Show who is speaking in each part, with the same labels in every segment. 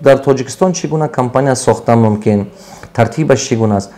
Speaker 1: дар Тоҷикистон чӣ гуна компания сохтан мумкин? Тартибаш чӣ гуна аст?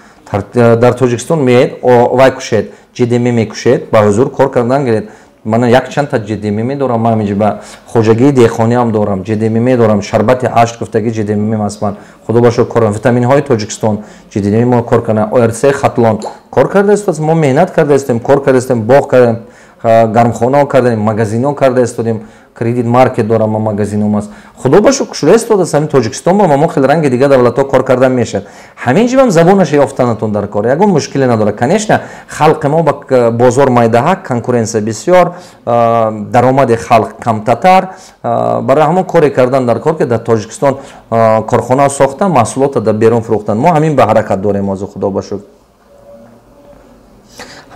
Speaker 1: Дар Тоҷикистон меед вай кушед, ҷиддими мекушед, ба ҳузур кор кардан гиред. Ман якчандта ҷиддими медорам, ман ҳаминҷа хоҷагии Дехониам дорам, ҷиддими медорам, шарбати ашт гуфтаги ҷиддими аст. Ман худо ба шукр кор витаминҳои Тоҷикистон ҷиддими мо кор кардем, ОРЦ Хатлон кор кардаистод, мо меҳнат кардаистем, кор кардаистем, боғ кардем, гармхонао кардем, магазино кардаистодем, кредит маркет дорам, ма магазинам аст. Худо ба шукр шуда истодаст ҳамин Тоҷикистон ба мо хеле ранги дига давлатҳо кор кардан мешавад. Ҳамин ҷибам забонаш ёфтанатон дар кор, ягон мушкиле надорад. Конечно, халқи мо ба бозор майдаҳак, конкуренсия бисёр, даромади халқ камтатар, барои ҳамон коре кардан дар кор ки дар Тоҷикистон корхона сохтан, маҳсулота дар берун фурӯхтан. Мо ҳамин ба ҳаракат дорем ҳозир, худо ба шукр.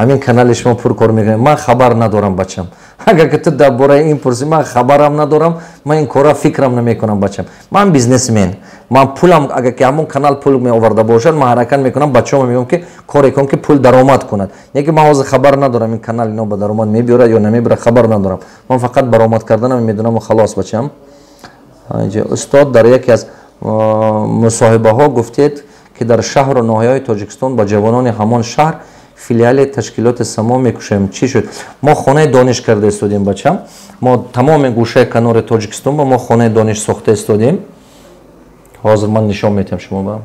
Speaker 1: ҳамин канали шумо пур кор мекунем. Ман хабар надорам бачам. Агар ки ту дар бораи ин пурсӣ, ман хабарам надорам, ман ин кора фикрам намекунам бачам. Ман бизнесмен. Ман пулам агар ки ҳамон канал пул меоварда бошад, ман ҳаракат мекунам, бачаҳо мегӯям ки коре кун ки пул даромад кунад. Не ки ман ҳозир хабар надорам ин канал ино ба даромад мебиёрад ё намебирад, хабар надорам. Ман фақат баромад карданам медонам ва халос бачам. Устод дар яке аз мусоҳибаҳо гуфтед ки дар шаҳру ноҳияҳои Тоҷикистон ба ҷавонони ҳамон шаҳр филиали ташкилоти само мекушем. Чӣ шуд? Мо хонаи дониш карда истодем бачам. Мо тамоми гӯшаи канори Тоҷикистон ба мо хонаи дониш сохта истодем. Ҳозир ман нишон метиҳам шумо ба.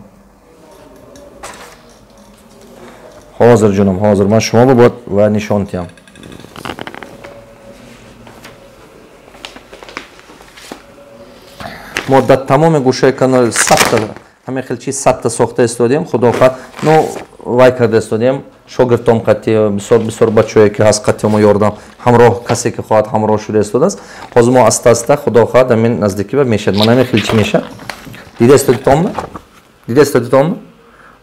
Speaker 1: Ҳозир ҷунам, ҳозир ман шумо бо ва нишон тиҳам. Мо дар тамоми гӯшаи канори сатта ҳамин хел чиз сатта сохта истодем. Худофат ну вай карда истодем. Шогирдом қати бисёр бачае ки ҳаст қати мо ёрдам ҳамроҳ касе ки хоҳад ҳамроҳ шуда истодааст. Ҳозир мо аста худо хоҳад ҳамин наздикӣ ба мешавад. Ман ҳамин хел чӣ мешавад? Дида истодитонме? Дида истодитонме?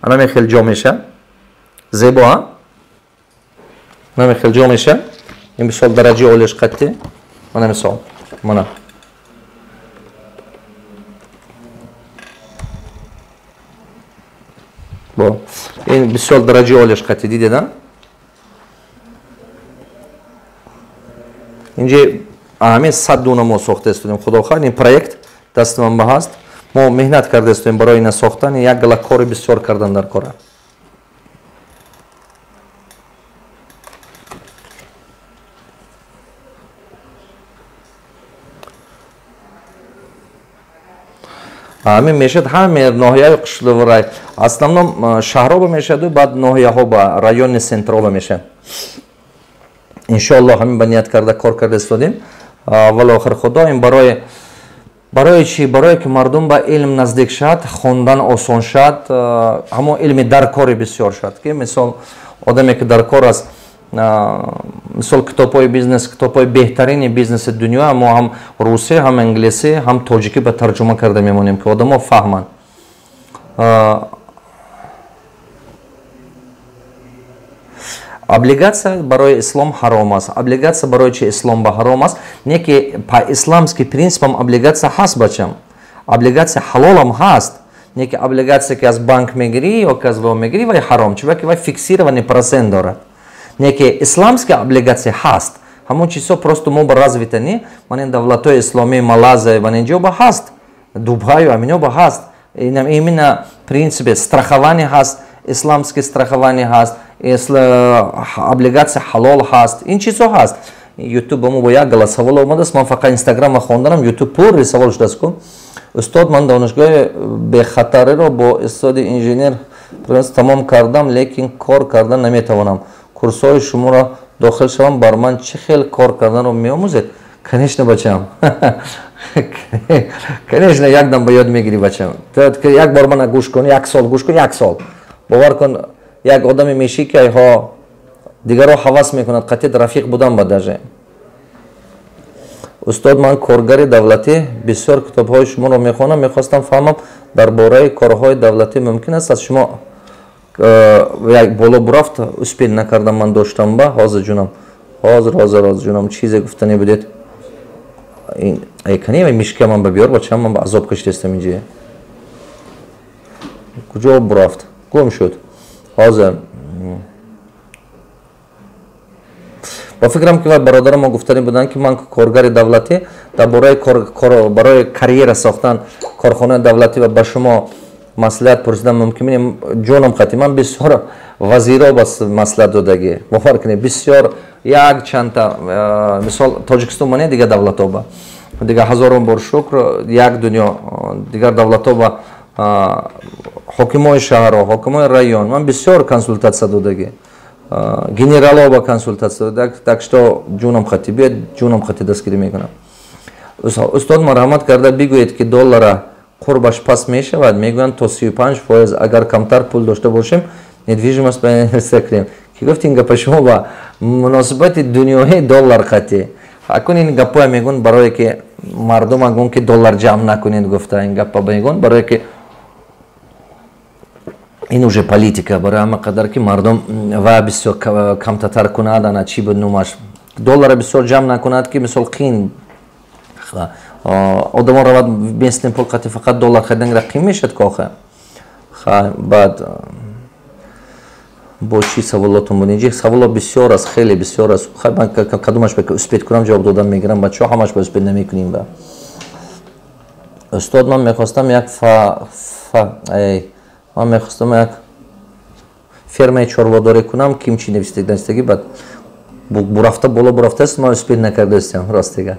Speaker 1: Ана ҳамин хел ҷо мешавад. Зебо а? Ҳамин хел ҷо мешавад. Ин бисёр дараҷаи олиш қати. Мана мисол. Мана. Бо ин бисёр дараҷаи олиш қати дидеда? Инҷа ҳамин 100 дуна мо сохта истодем. Худо хоҳад ин проект дасти ман ба ҳаст. Мо меҳнат карда истодем барои ина сохтан, як гала кори бисёр кардан дар кора. ҳамин мешавад ҳамин ноҳияи қишлову рай. Основном шаҳроба мешаваду баъд ноҳияҳо ба райони центроба мешавад. Иншоаллоҳ ҳамин ба ният карда кор карда истодем. Вало охир худо ин барои чӣ? Барое ки мардум ба илм наздик шавад, хондан осон шавад, ҳамон илми дар кори бисёр шавад. Ки мисол одаме ки дар кор аст, мисол китобҳои бизнес, китобҳои беҳтарини бизнеси дунё, мо ҳам русӣ, ҳам англисӣ, ҳам тоҷикӣ ба тарҷума карда мемонем ки одамо фаҳманд. Облигация барои ислом ҳаром аст. Облигация барои чи ислом ба ҳаром аст? Не ки по исламски принципам облигация ҳаст бачам. Облигация ҳалолам ҳаст. Не ки облигация ки аз банк мегирӣ ё ки аз во мегирӣ вай ҳаром, чӣ ки вай фиксирований процент дорад. Не ки исламская облигация ҳаст. Ҳамон чизҳо просто мо ба развитани манин давлатҳои исломии Малайзия ва инҷо ба ҳаст. Дубай ва амино ба ҳаст. Именно принципе страхование ҳаст, исламское страхование ҳаст, облигация ҳалол ҳаст. Ин чизҳо ҳаст. YouTube ба мо бо як гала савол омадааст. Ман фақат Instagram хонданам, YouTube пурри савол шудааст ку. Устод, ман донишгоҳи бехатариро бо истоди инженер тамом кардам, лекин кор кардан наметавонам. Курсҳои шуморо дохил шавам, бар ман чӣ хел кор карданро меомӯзед? Конечно бачам. Конечно якдам ба ёд мегирӣ бачам. Як бор мана гӯш кун, як сол гӯш кун, як сол. Бовар кун, як одаме мешӣ ки айҳо дигаро ҳавас мекунад, қатъият рафиқ будан ба даже. Устод, ман коргари давлатӣ бисёр китобҳои шуморо мехонам, мехостам фаҳмам дар бораи корҳои давлатӣ мумкин аст аз шумо як боло бурафт успех накардам ман доштам ба ҳозир ҷунам. Ҳозир ҷунам чизе гуфтанӣ будед. Айкани мишка ман ба биёр бачам, ман ба азоб кашидастам инҷа. Куҷо бурафт? Гум шуд. Ҳозир ба фикрам ки бародарам мо гуфтанӣ буданд ки ман коргари давлатӣ дар бораи карьера сохтан корхонаи давлатӣ ва ба шумо маслиҳат пурсидан мумкин ҷонам хати ман бисёр вазиро ба маслиҳат додагӣ бовар кунед бисёр як чандта мисол Тоҷикистон ма не дигар давлатҳо ба дигар ҳазорон бор шукр як дунё дигар давлатҳо ба ҳокимои шаҳрҳо ҳокимои район ман бисёр консултатсия додагӣ генералҳо ба консултатсия додагӣ так что ҷонам хати биёед ҷонам хати дастгирӣ мекунам. Устод марҳамат карда бигӯед ки доллара қурбаш паст мешавад мегӯянд то 35%. Агар камтар пул дошта бошем недвижимост ба инвестиция кунем. Ки гуфтин гапа шумо ба муносибати дунёи доллар хати акун ин гапоя мегӯянд барое ки мардум агон ки доллар ҷамъ накунед гуфта ин гапа мегӯянд барое ки ин уже политика барои ҳама қадар ки мардум ва бисёр камтатар кунад ана чӣ буд нумаш доллара бисёр ҷамъ накунад ки мисол қин одамон равад местен пул қати фақат доллар харидангра қим мешад кохе баъд бо чӣ саволотум буд инҷи саволот бисёр аст хеле бисёр аст ман кадомаш успед кунам ҷавоб додан мегирам ба чо ҳамаш ба успед намекунем ба устод ман мехостам як ман мехостам як фермаи чорводорӣ кунам кимчи навистагӣ баъд бурафта боло бурафтааст ман успед накардаистам ростига.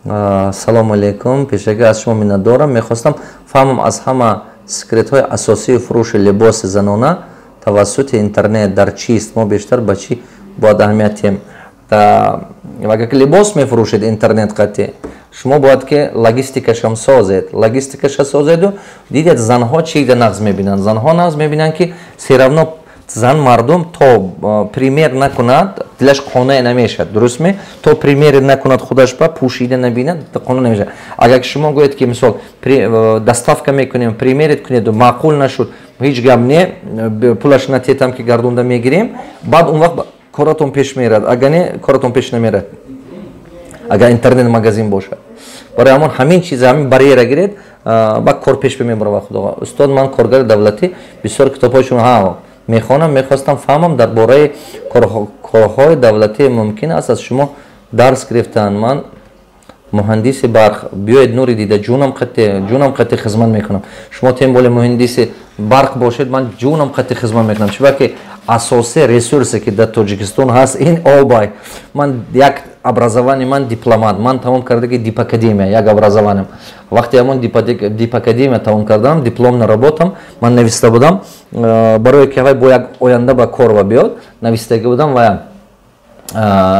Speaker 1: Салому алейкум, пешага аз шумо миннатдорам. Мехостам фаҳмам аз ҳама секретҳои асосии фурӯши либоси занона тавассути интернет дар чист мо бештар ба чӣ бояд аҳамият диҳем. Агар либос мефурӯшед интернет қати шумо бояд ки логистикашам созед логистикаша созеду дидед занҳо чӣ нағз мебинанд занҳо нағз мебинанд ки серавно зан мардум то пример накунад дилаш қонеъ намешад дуруст ме то примере накунад худаш ба пӯшида набинад қонеъ намешад. Агар ки шумо гӯед ки мисол доставка мекунем примерит кунеду маъқул нашуд ҳеҷ гап не пулаш натетам ки гардонда мегирем баъд он вақт коратон пеш мерад агар не коратон пеш намерад агар интернет магазин бошад барои ҳамон ҳамин чиза ҳамин барьера гиред ба кор пеш мебарва худо. Устод ман коргари давлатӣ бисёр китобҳои мехонам мехостам фаҳмам дар бораи корҳои давлатӣ мумкин аст аз шумо дарс гирифтан. Ман муҳандиси барқ биёед нури дида ҷонам қати хизмат мекунам. Шумо тем более муҳандиси барқ бошед ман ҷонам қати хизмат мекунам чунки асосии ресурсе ки дар Тоҷикистон ҳаст ин обай. Ман як образование ман дипломат ман тамом кардаги дипакадемия як образованием вақте ҳамон дипакадемия тамом кардам дипломна работам ман нависта будам барое ки бо як оянда ба кор ва биёд навистаги будам ва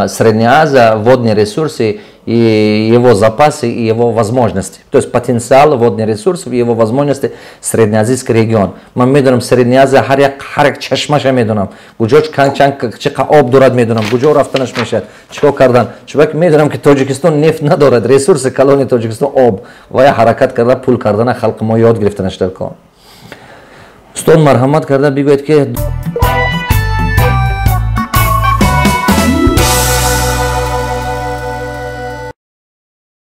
Speaker 1: Средняя Азия, водные ресурсы и его запасы и его возможности. То есть потенциал водных ресурсов и его возможности Среднеазийский регион. Мы медунам Средняя Азия har як чашмаша медунам. Гуҷоч чиқа об дорад медунам. Гуҷо рафтанаш мешад. Чико кардан. Чубак медунам ки Тоҷикистон нефт надорад. Ресурсы колонии Тоҷикистон об. Ва я ҳаракат карда пул кардана халқи мо ёд гирифтанаш дар кор. Устод марҳамат карда бигӯед ки